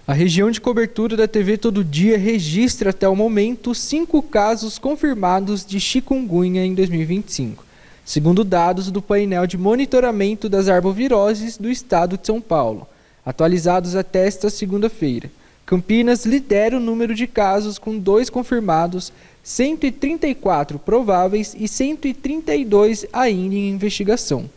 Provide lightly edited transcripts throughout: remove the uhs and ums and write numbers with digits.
A região de cobertura da TV Todo Dia registra até o momento 5 casos confirmados de chikungunya em 2025, segundo dados do painel de monitoramento das arboviroses do estado de São Paulo, atualizados até esta segunda-feira. Campinas lidera o número de casos com 2 confirmados, 134 prováveis e 132 ainda em investigação.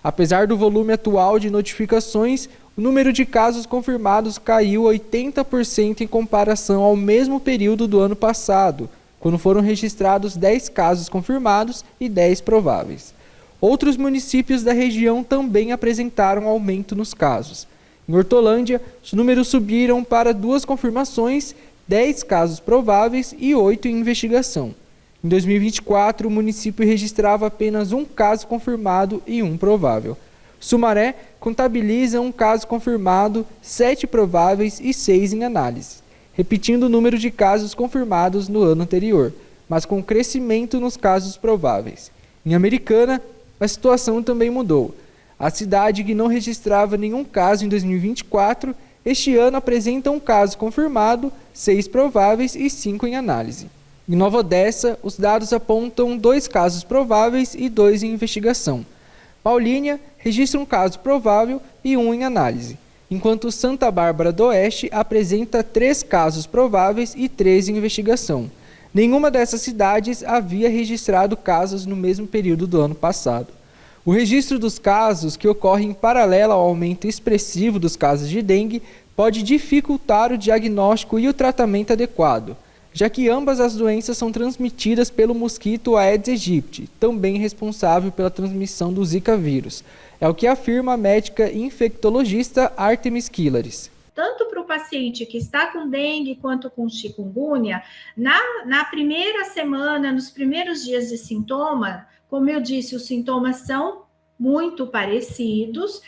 Apesar do volume atual de notificações, o número de casos confirmados caiu 80% em comparação ao mesmo período do ano passado, quando foram registrados 10 casos confirmados e 10 prováveis. Outros municípios da região também apresentaram aumento nos casos. Em Hortolândia, os números subiram para 2 confirmações, 10 casos prováveis e 8 em investigação. Em 2024, o município registrava apenas 1 caso confirmado e 1 provável. Sumaré contabiliza 1 caso confirmado, 7 prováveis e 6 em análise, repetindo o número de casos confirmados no ano anterior, mas com crescimento nos casos prováveis. Em Americana, a situação também mudou. A cidade, que não registrava nenhum caso em 2024, este ano apresenta 1 caso confirmado, 6 prováveis e 5 em análise. Em Nova Odessa, os dados apontam 2 casos prováveis e 2 em investigação. Paulínia registra 1 caso provável e 1 em análise, enquanto Santa Bárbara do Oeste apresenta 3 casos prováveis e 3 em investigação. Nenhuma dessas cidades havia registrado casos no mesmo período do ano passado. O registro dos casos, que ocorre em paralelo ao aumento expressivo dos casos de dengue, pode dificultar o diagnóstico e o tratamento adequado, já que ambas as doenças são transmitidas pelo mosquito Aedes aegypti, também responsável pela transmissão do Zika vírus. É o que afirma a médica infectologista Artemis Kilaris. Tanto para o paciente que está com dengue quanto com chikungunya, na primeira semana, nos primeiros dias de sintoma, como eu disse, os sintomas são muito parecidos.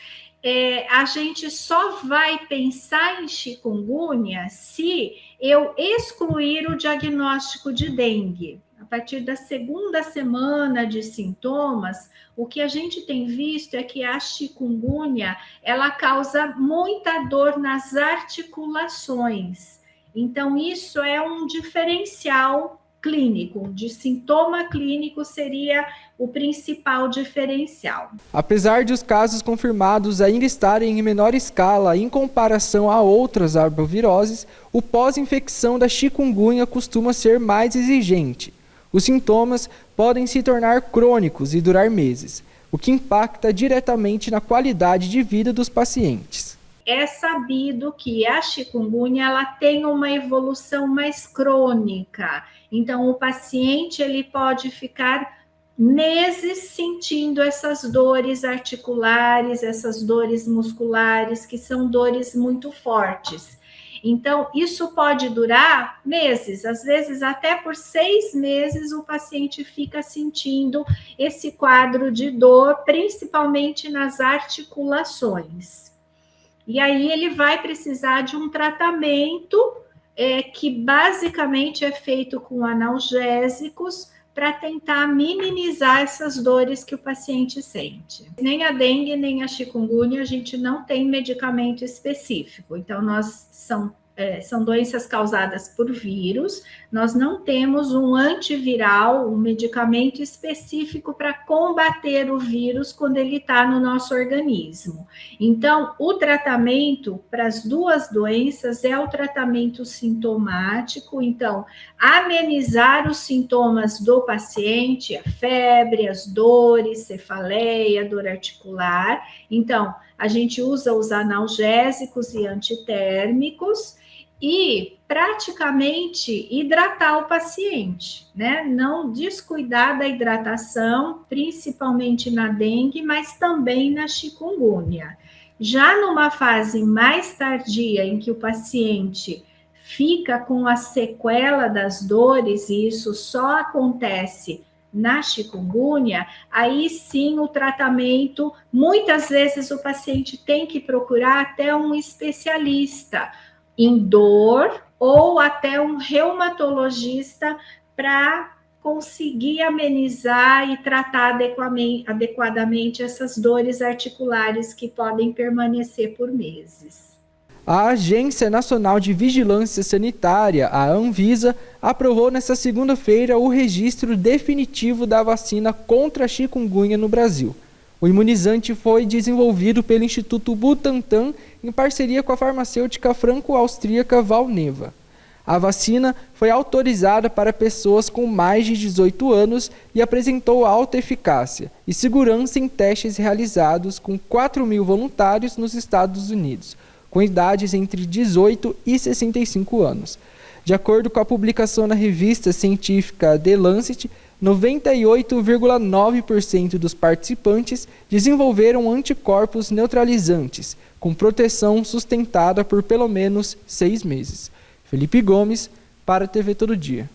A gente só vai pensar em chikungunya se eu excluir o diagnóstico de dengue. A partir da segunda semana de sintomas, o que a gente tem visto é que a chikungunya, ela causa muita dor nas articulações. Então, isso é um diferencial clínico, de sintoma clínico seria o principal diferencial. Apesar de os casos confirmados ainda estarem em menor escala em comparação a outras arboviroses, o pós-infecção da chikungunya costuma ser mais exigente. Os sintomas podem se tornar crônicos e durar meses, o que impacta diretamente na qualidade de vida dos pacientes. É sabido que a chikungunya ela tem uma evolução mais crônica. Então, o paciente ele pode ficar meses sentindo essas dores articulares, essas dores musculares, que são dores muito fortes. Então, isso pode durar meses, às vezes até por 6 meses o paciente fica sentindo esse quadro de dor, principalmente nas articulações. E aí ele vai precisar de um tratamento que basicamente é feito com analgésicos para tentar minimizar essas dores que o paciente sente. Nem a dengue, nem a chikungunya, a gente não tem medicamento específico. Então, são doenças causadas por vírus, nós não temos um antiviral, um medicamento específico para combater o vírus quando ele está no nosso organismo. Então, o tratamento para as 2 doenças é o tratamento sintomático, então, amenizar os sintomas do paciente, a febre, as dores, cefaleia, dor articular. Então, a gente usa os analgésicos e antitérmicos e praticamente hidratar o paciente, né? Não descuidar da hidratação, principalmente na dengue, mas também na chikungunya. Já numa fase mais tardia, em que o paciente fica com a sequela das dores, e isso só acontece na chikungunya, aí sim o tratamento, muitas vezes o paciente tem que procurar até um especialista em dor ou até um reumatologista para conseguir amenizar e tratar adequadamente essas dores articulares que podem permanecer por meses. A Agência Nacional de Vigilância Sanitária, a Anvisa, aprovou nesta segunda-feira o registro definitivo da vacina contra a chikungunya no Brasil. O imunizante foi desenvolvido pelo Instituto Butantan em parceria com a farmacêutica franco-austríaca Valneva. A vacina foi autorizada para pessoas com mais de 18 anos e apresentou alta eficácia e segurança em testes realizados com 4.000 voluntários nos Estados Unidos, com idades entre 18 e 65 anos. De acordo com a publicação na revista científica The Lancet, 98,9% dos participantes desenvolveram anticorpos neutralizantes, com proteção sustentada por pelo menos 6 meses. Felipe Gomes, para a TV Todo Dia.